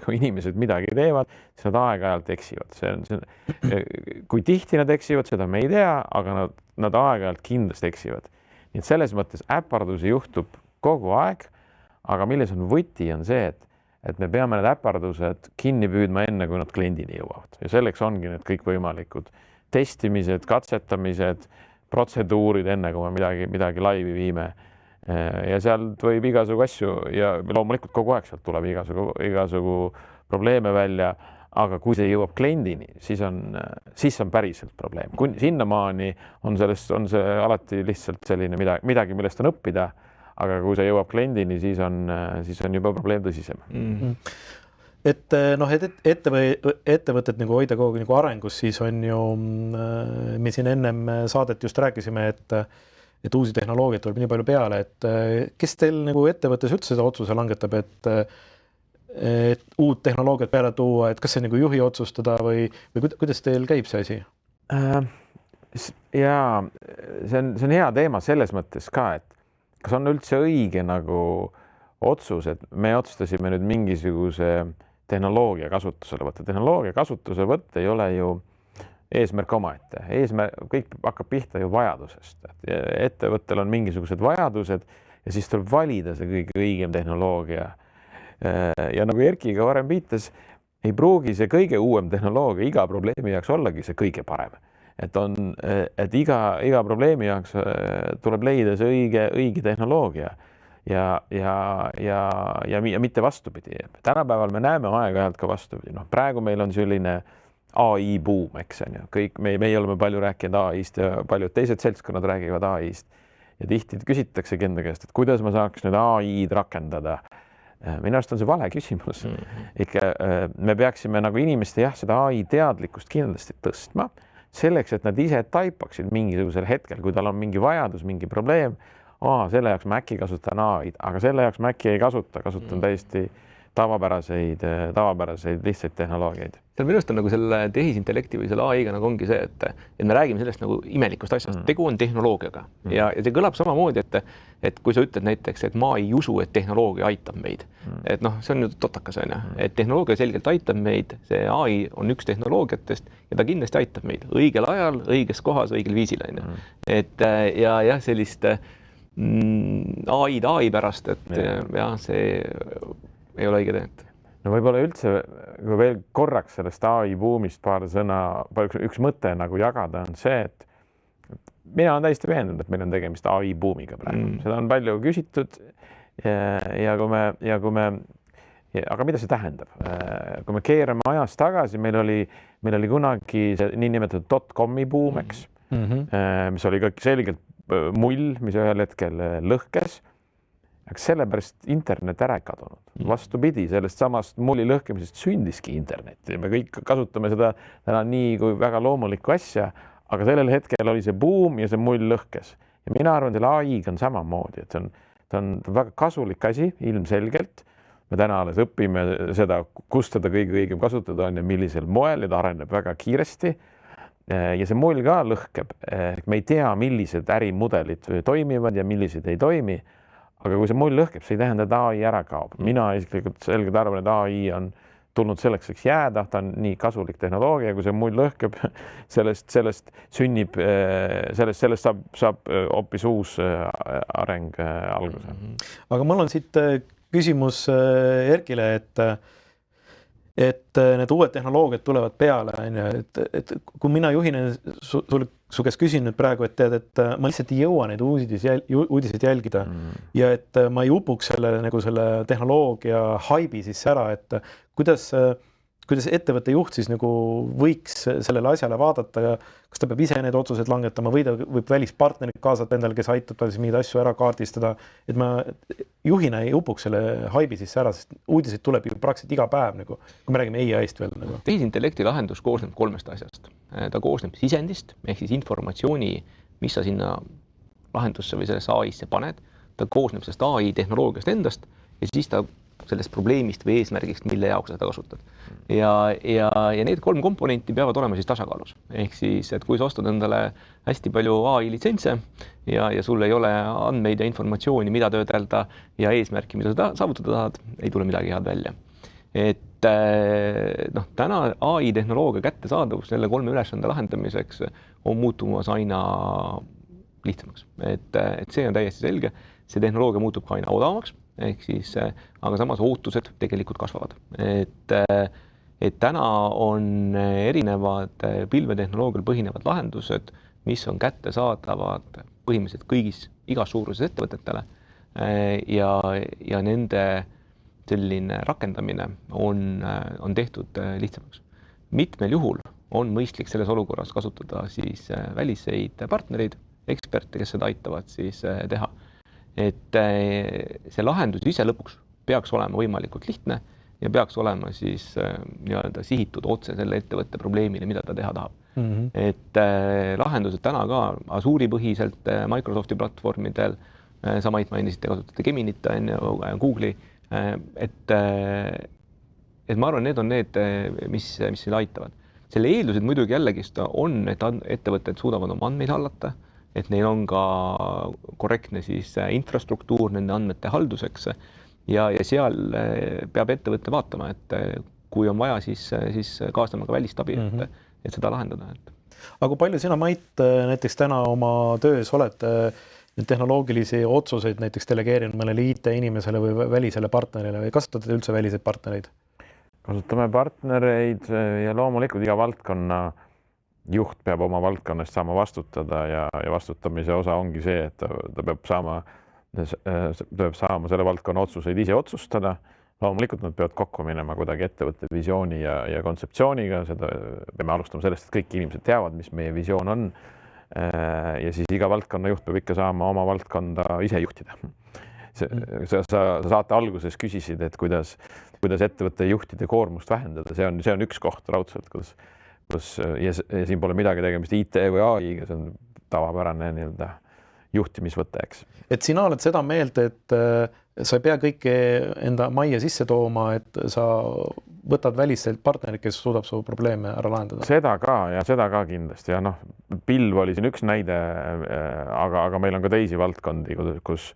Speaker 3: Kui inimesed midagi teevad, siis nad aeg-ajalt eksivad. Kui tihti nad eksivad, seda me ei tea, aga nad aeg-ajalt kindlasti eksivad. Nii et selles mõttes äpardusi juhtub kogu aeg, aga milles on võti on see, et me peame need äpardused kinni püüdma enne, kui nad kliendini jõuavad. Ja selleks ongi need kõik võimalikud testimised, katsetamised, protseduurid enne, kui me midagi laivi viime. Ja sealt võib igasugu asju ja loomulikult kogu aeg sealt tuleb igasugu probleeme välja, aga kui see jõuab kliendini, siis on päriselt probleem. Sinnamaani on see alati lihtsalt selline midagi, millest on õppida, aga kui see jõuab kliendini, siis on juba probleem tõsisem.
Speaker 1: Et ettevõtted nagu hoida kogu nagu arengus, siis on ju, me siin ennem saadet just rääkisime, et uusi tehnoloogiat tuleb nii palju peale, et kes teil nagu ettevõttes üldse seda otsuse langetab, et uut tehnoloogiat peale tuua, et kas see nagu juhi otsustada või kuidas teil käib see asi?
Speaker 3: Jaa, see on hea teema selles mõttes ka, et kas on üldse õige nagu otsus, et me otsustasime nüüd mingisuguse tehnoloogia kasutusele võtta. Tehnoloogia kasutusele võtta ei ole ju eesmärk omaette. Kõik hakkab pihta ju vajadusest. Ettevõttel on mingisugused vajadused ja siis tuleb valida see kõige õigem tehnoloogia. Ja nagu Erki ka varem viitas, ei pruugi see kõige uuem tehnoloogia iga probleemi jaoks ollagi see kõige parem. Et iga probleemi jaoks tuleb leida see õige tehnoloogia ja mitte vastupidi. Tänapäeval me näeme aeg-ajalt ka vastupidi. Praegu meil on selline AI buum, eks on ju. Kõik me oleme palju rääkinud AI-st ja paljud teised seltskonnad räägivad AI-st ja tihti küsitaksegi enda käest, et kuidas ma saaks nüüd AI-d rakendada. Minu arust on see vale küsimus. Ikka me peaksime nagu inimeste seda AI teadlikkust kindlasti tõstma selleks, et nad ise taipaksid mingisugusel hetkel, kui tal on mingi vajadus, mingi probleem, selle jaoks ma äkki kasutan AI-d, aga selle jaoks ma äkki ei kasutan täiesti tavapäraseid lihtsaid tehnoloogiaid.
Speaker 2: Seal minust on nagu selle tehisintellekti või selle AI-ga nagu ongi see, et me räägime sellest nagu imelikust asjast. Tegu on tehnoloogiaga ja see kõlab samamoodi, et kui sa ütled näiteks, et ma ei usu, et tehnoloogia aitab meid, et see on ju totakas, et tehnoloogia selgelt aitab meid, see AI on üks tehnoloogiatest ja ta kindlasti aitab meid õigel ajal, õiges kohas, õigel viisil. Et ja sellist AI pärast, et see ei ole õige teed.
Speaker 3: No võib-olla üldse, kui veel korraks sellest AI buumist paar sõna, üks mõte nagu jagada on see, et mina olen täiesti veendunud, et meil on tegemist AI buumiga praegu. Seda on palju küsitud aga mida see tähendab? Kui me keerame ajas tagasi, meil oli kunagi see niinimetatud .com-i buum, eks, mis oli kõik selgelt mull, mis ühel hetkel lõhkes. Aga sellepärast internet ära kadunud. Vastupidi, sellest samast mulli lõhkemisest sündiski internet. Me kõik kasutame seda täna nii kui väga loomulikku asja, aga sellel hetkel oli see buum ja see mull lõhkes. Ja mina arvan, et AI-ga on samamoodi, et see on väga kasulik asi, ilmselgelt. Me täna alles õpime seda, kust seda kõige õigem kasutada on ja millisel moel, ja ta areneb väga kiiresti. Ja see mull ka lõhkeb. Me ei tea, millised ärimudelid toimivad ja millised ei toimi. Aga kui see mull lõhkeb, see ei tähenda, et AI ära kaob. Mina isiklikult selgelt arvan, et AI on tulnud selleks jääda, ta on nii kasulik tehnoloogia, kui see mull lõhkeb, sellest sünnib, sellest saab hoopis uus areng alguse.
Speaker 1: Aga mul on siit küsimus Erkile, et need uued tehnoloogiad tulevad peale, et kui mina juhina su käest küsin nüüd praegu, et tead, et ma lihtsalt ei jõua neid uudiseid jälgida ja et ma ei upuks selle tehnoloogia haibi sisse ära, et kuidas ettevõtte juht siis nagu võiks sellele asjale vaadata, kas ta peab ise need otsused langetama või ta võib välispartnerid kaasata endale, kes aitab tal siis mingeid asju ära kaardistada, et ma juhina ei upuks selle haibi sisse ära, sest uudiseid tuleb ju praktiliselt iga päev, nagu, kui me räägime AI-st veel. Nagu.
Speaker 2: Tehisintellekti lahendus koosneb 3 asjast. Ta koosneb sisendist ehk siis informatsiooni, mis sa sinna lahendusse või sellesse AI-sse paned, ta koosneb sellest AI tehnoloogiast endast ja siis ta sellest probleemist või eesmärgist, mille jaoks seda kasutad. Ja need 3 komponenti peavad olema siis tasakaalus. Ehk siis, et kui sa ostad endale hästi palju AI litsentse ja sul ei ole andmeid ja informatsiooni, mida töödelda ja eesmärki, mida sa saavutada tahad, ei tule midagi head välja. Et täna AI tehnoloogia kättesaadavus selle 3 ülesande lahendamiseks on muutumas aina lihtsamaks. Et see on täiesti selge. See tehnoloogia muutub ka aina odavamaks. Ehk siis, aga samas ootused tegelikult kasvavad. Et täna on erinevad pilvetehnoloogial põhinevad lahendused, mis on kättesaadavad põhimõtteliselt igas suuruses ettevõtetele ja nende selline rakendamine on tehtud lihtsamaks. Mitmel juhul on mõistlik selles olukorras kasutada siis väliseid partnereid, eksperte, kes seda aitavad siis teha. Et see lahendus ise lõpuks peaks olema võimalikult lihtne ja peaks olema siis nii-öelda sihitud otse selle ettevõtte probleemile, mida ta teha tahab. Et lahendused täna ka Azure'i põhiselt Microsofti platvormidel, samaid mainisite, kasutate Geminit, Google'i, et ma arvan, need on need, mis seda aitavad. Selle eeldused muidugi jällegist on, et ettevõtted suudavad oma andmeid hallata, et neil on ka korrektne siis infrastruktuur nende andmete halduseks ja seal peab ettevõtte vaatama, et kui on vaja, siis kaasama ka välistabi, et seda lahendada.
Speaker 1: Aga kui palju sina, Mait, näiteks täna oma töös oled tehnoloogilisi otsuseid näiteks delegeerinud mõnele IT-inimesele või välisele partnerile või kasutate üldse väliseid partnereid?
Speaker 3: Kasutame partnereid ja loomulikult iga valdkonna juht peab oma valdkonnast saama vastutada ja vastutamise osa ongi see, et ta peab saama selle valdkonna otsuseid ise otsustada. Loomulikult nad peavad kokku minema kuidagi ettevõtte visiooni ja kontseptsiooniga. Seda peame alustama sellest, et kõik inimesed teavad, mis meie visioon on. Ja siis iga valdkonna juht peab ikka saama oma valdkonda ise juhtida. Sa saate alguses küsisid, et kuidas ettevõtte juhtide koormust vähendada. See on üks koht raudselt, ja siin pole midagi tegemist IT või AI-ga, see on tavapärane nii-öelda juhtimisvõte, eks.
Speaker 1: Et sina oled seda meelt, et sa ei pea kõike enda majja sisse tooma, et sa võtad väliselt partnerid, kes suudab su probleeme ära lahendada?
Speaker 3: Seda ka kindlasti. Ja pilv oli siin üks näide, aga meil on ka teisi valdkondi, kus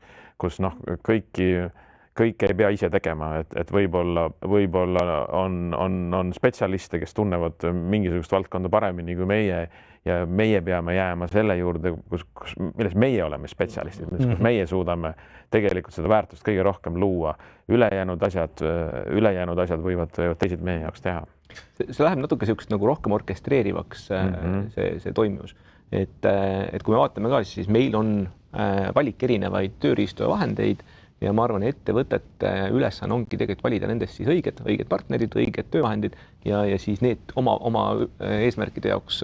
Speaker 3: kõike ei pea ise tegema, et võib-olla on spetsialiste, kes tunnevad mingisugust valdkonda paremini kui meie ja meie peame jääma selle juurde, milles meie oleme spetsialistid, kus meie suudame tegelikult seda väärtust kõige rohkem luua. Ülejäänud asjad võivad teised meie jaoks teha.
Speaker 2: See läheb natuke selliseks nagu rohkem orkestreerivaks see toimivus. Et kui me vaatame ka, siis meil on valik erinevaid tööriistu ja vahendeid ja ma arvan, ettevõtete ülesanne ongi tegelikult valida nendest siis õiged partnerid, õiged töövahendid ja siis need oma eesmärkide jaoks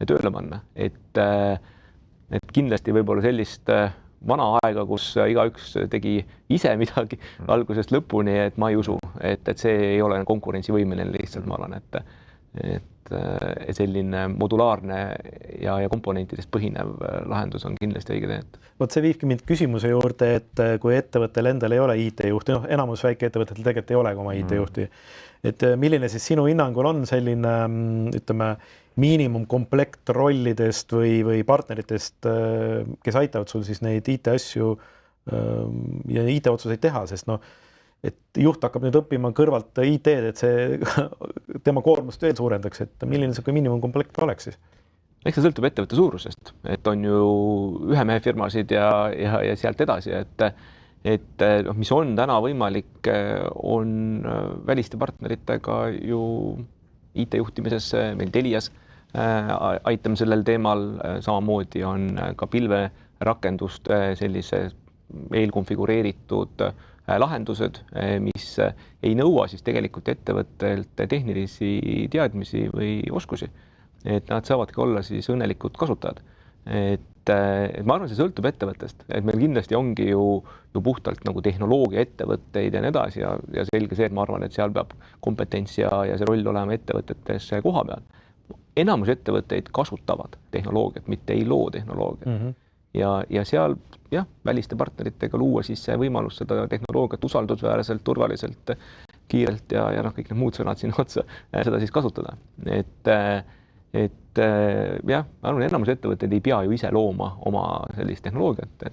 Speaker 2: tööle panna. Et kindlasti võib-olla sellist vana aega, kus igaüks tegi ise midagi algusest lõpuni, et ma ei usu, et see ei ole konkurentsivõimeline lihtsalt, ma arvan, et selline modulaarne ja komponentidest põhinev lahendus on kindlasti õige tee.
Speaker 1: Vot see viibki mind küsimuse juurde, et kui ettevõttel endal ei ole IT-juhti, enamus väikeettevõtetel tegelikult ei ole oma IT-juhti, et milline siis sinu hinnangul on selline, ütleme, miinimumkomplekt rollidest või partneritest, kes aitavad sul siis neid IT-asju ja IT-otsuseid teha, sest et juht hakkab nüüd õppima kõrvalt IT-d, et see tema koormust veel suurendaks, et milline see miinimumkomplekt oleks siis?
Speaker 2: Eks see sõltub ettevõtte suurusest, et on ju ühe mehe firmasid ja sealt edasi, et mis on täna võimalik, on väliste partneritega ju IT-juhtimises meil Telias aitame sellel teemal, samamoodi on ka pilverakendust sellise eelkonfigureeritud lahendused, mis ei nõua siis tegelikult ettevõttelt tehnilisi teadmisi või oskusi, et nad saavadki olla siis õnnelikud kasutajad. Et ma arvan, see sõltub ettevõttest, et meil kindlasti ongi ju puhtalt nagu tehnoloogia ettevõtteid ja nii edasi ja selge see, et ma arvan, et seal peab kompetents ja see roll olema ettevõtetes koha peal. Enamus ettevõtteid kasutavad tehnoloogiat, mitte ei loo tehnoloogiat. ja seal jah, väliste partneritega luua siis see võimalus seda tehnoloogiat usaldusväärselt, turvaliselt, kiirelt ja kõik need muud sõnad siin otsa seda siis kasutada. Et jah, ma arvan, enamus ettevõtteid ei pea ju ise looma oma sellist tehnoloogiat,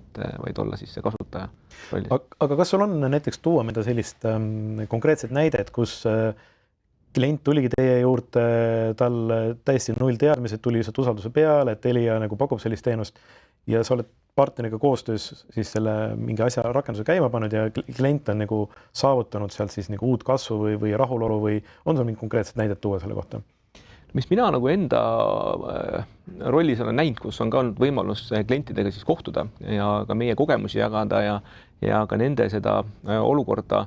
Speaker 2: vaid olla siis see kasutaja.
Speaker 1: Aga kas sul on näiteks tuua mida sellist konkreetset näidet, kus klient tuligi teie juurde, tal täiesti null teadmised, tuli lihtsalt usalduse peale, et Telia nagu pakub sellist teenust ja sa oled partneriga koostöös siis selle mingi asja rakenduse käima pannud ja klient on nagu saavutanud sealt siis nagu uut kasvu või rahulolu või on sul mingi konkreetset näidet tuua selle kohta?
Speaker 2: Mis mina nagu enda rollis olen näinud, kus on ka olnud võimalus klientidega siis kohtuda ja ka meie kogemusi jagada ja ka nende seda olukorda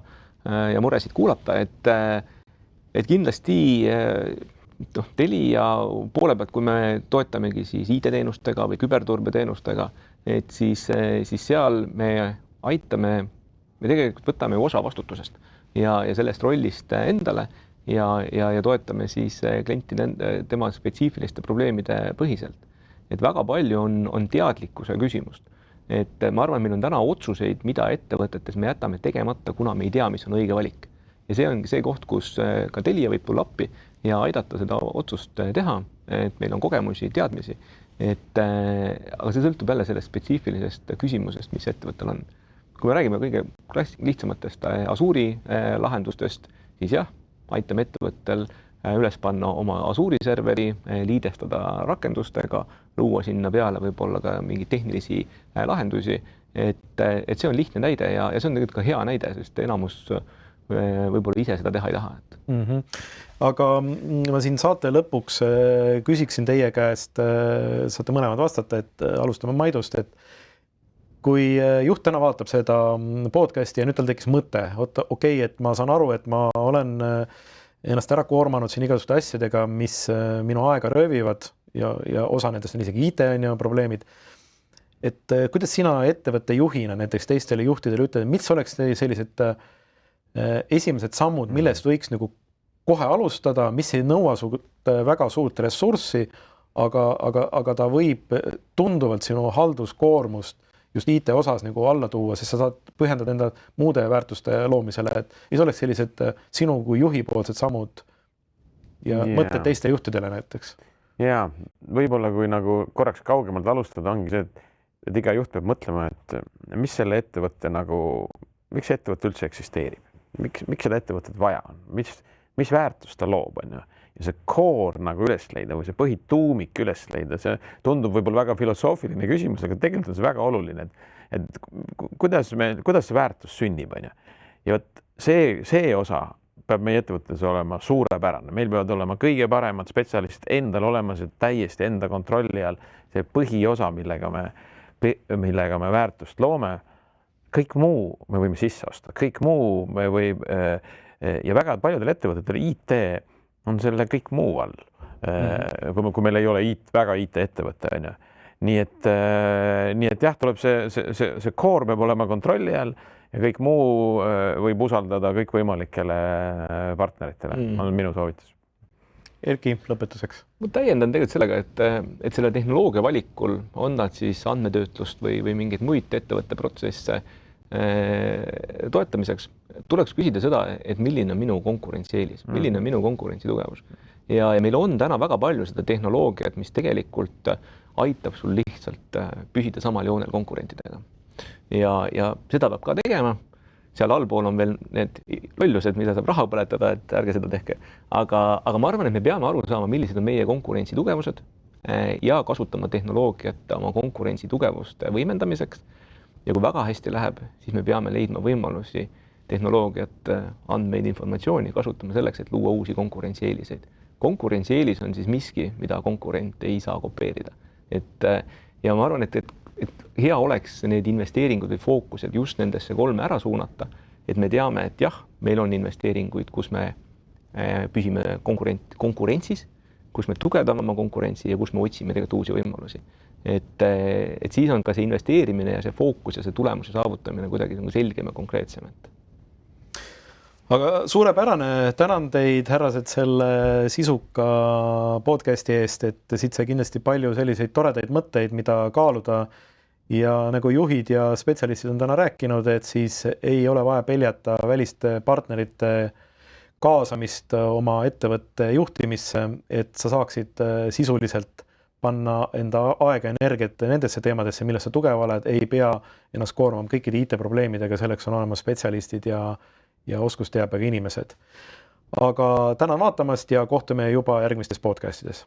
Speaker 2: ja muresid kuulata, et kindlasti Telia poole pealt, kui me toetamegi siis IT-teenustega või küberturbeteenustega, et siis seal me aitame, me tegelikult võtame osa vastutusest ja sellest rollist endale ja toetame siis klienti tema spetsiifiliste probleemide põhiselt. Et väga palju on teadlikkuse küsimust. Et ma arvan, meil on täna otsuseid, mida ettevõtetes me jätame tegemata, kuna me ei tea, mis on õige valik. Ja see ongi see koht, kus ka Telia võib tulla appi ja aidata seda otsust teha, et meil on kogemusi, teadmisi. Aga see sõltub jälle sellest spetsiifilisest küsimusest, mis ettevõttel on. Kui me räägime kõige lihtsamatest Azure'i lahendustest, siis jah, aitame ettevõttel üles panna oma Azure'i serveri, liidestada rakendustega, luua sinna peale võib-olla ka mingeid tehnilisi lahendusi, et see on lihtne näide ja see on tegelikult ka hea näide, sest enamus võib-olla ise seda teha ei taha.
Speaker 1: Aga ma siin saate lõpuks küsiksin teie käest, saate mõlemad vastata, et alustame Maidust, et kui juht täna vaatab seda podcasti ja nüüd tal tekkis mõte, okei, et ma saan aru, et ma olen ennast ära koormanud siin igasuguste asjadega, mis minu aega röövivad ja osa nendest on isegi IT on ju probleemid. Et kuidas sina ettevõtte juhina näiteks teistele juhtidele ütled, mis oleks sellised esimesed sammud, millest võiks nagu kohe alustada, mis ei nõua väga suurt ressurssi, aga ta võib tunduvalt sinu halduskoormust just IT osas nagu alla tuua, sest sa saad põhjendada enda muude väärtuste loomisele, et mis oleks sellised sinu kui juhi poolsed sammud ja mõtted teiste juhtidele näiteks?
Speaker 3: Jaa, võib-olla kui nagu korraks kaugemalt alustada ongi see, et iga juht peab mõtlema, et mis selle ettevõtte nagu, miks ettevõte üldse eksisteerib, miks seda ettevõtet vaja on, mis väärtust ta loob, on ju. Ja see core nagu üles leida või see põhituumik üles leida, see tundub võib-olla väga filosoofiline küsimus, aga tegelikult on see väga oluline, et kuidas see väärtus sünnib, on ju. Ja võt see osa peab meie ettevõttes olema suurepärane. Meil peavad olema kõige paremad spetsialistid endal olemas, et täiesti enda kontrolli all see põhiosa, millega me väärtust loome, kõik muu me võime sisse osta, kõik muu me võib ja väga paljudel ettevõtetel IT on selle kõik muu all, kui meil ei ole väga IT-ettevõte, on ju. Nii et jah, tuleb see core peab olema kontrolli all ja kõik muu võib usaldada kõik võimalikele partneritele, on minu soovitus.
Speaker 1: Erki, lõpetuseks.
Speaker 2: Ma täiendan tegelikult sellega, et selle tehnoloogia valikul on nad siis andmetöötlust või mingeid muid ettevõtte protsesse toetamiseks tuleks küsida seda, et milline on minu konkurentsieelis, milline on minu konkurentsi tugevus. Ja meil on täna väga palju seda tehnoloogiat, mis tegelikult aitab sul lihtsalt püsida samal joonel konkurentidega. Ja seda peab ka tegema. Seal allpool on veel need lollused, mida saab raha põletada, et ärge seda tehke. Aga ma arvan, et me peame aru saama, millised on meie konkurentsi tugevused ja kasutama tehnoloogiat oma konkurentsi tugevuste võimendamiseks. Ja kui väga hästi läheb, siis me peame leidma võimalusi tehnoloogiat, andmeid, informatsiooni kasutama selleks, et luua uusi konkurentsieeliseid. Konkurentsieelis on siis miski, mida konkurent ei saa kopeerida. Ja ma arvan, et hea oleks need investeeringud või fookused just nendesse 3 ära suunata, et me teame, et jah, meil on investeeringuid, kus me püsime konkurentsis, kus me tugevdame oma konkurentsi ja kus me otsime tegelikult uusi võimalusi. Et siis on ka see investeerimine ja see fookus ja see tulemuse saavutamine kuidagi selgem ja konkreetsem.
Speaker 1: Aga suurepärane, tänan teid, härrased, selle sisuka podcasti eest, et siit sai kindlasti palju selliseid toredaid mõtteid, mida kaaluda ja nagu juhid ja spetsialistid on täna rääkinud, et siis ei ole vaja peljata väliste partnerite kaasamist oma ettevõtte juhtimisse, et sa saaksid sisuliselt panna enda aega ja energiat nendesse teemadesse, milles sa tugev oled, ei pea ennast koormama kõikide IT-probleemidega, selleks on olemas spetsialistid ja oskusteabega inimesed. Aga tänan vaatamast ja kohtume juba järgmistes podcastides.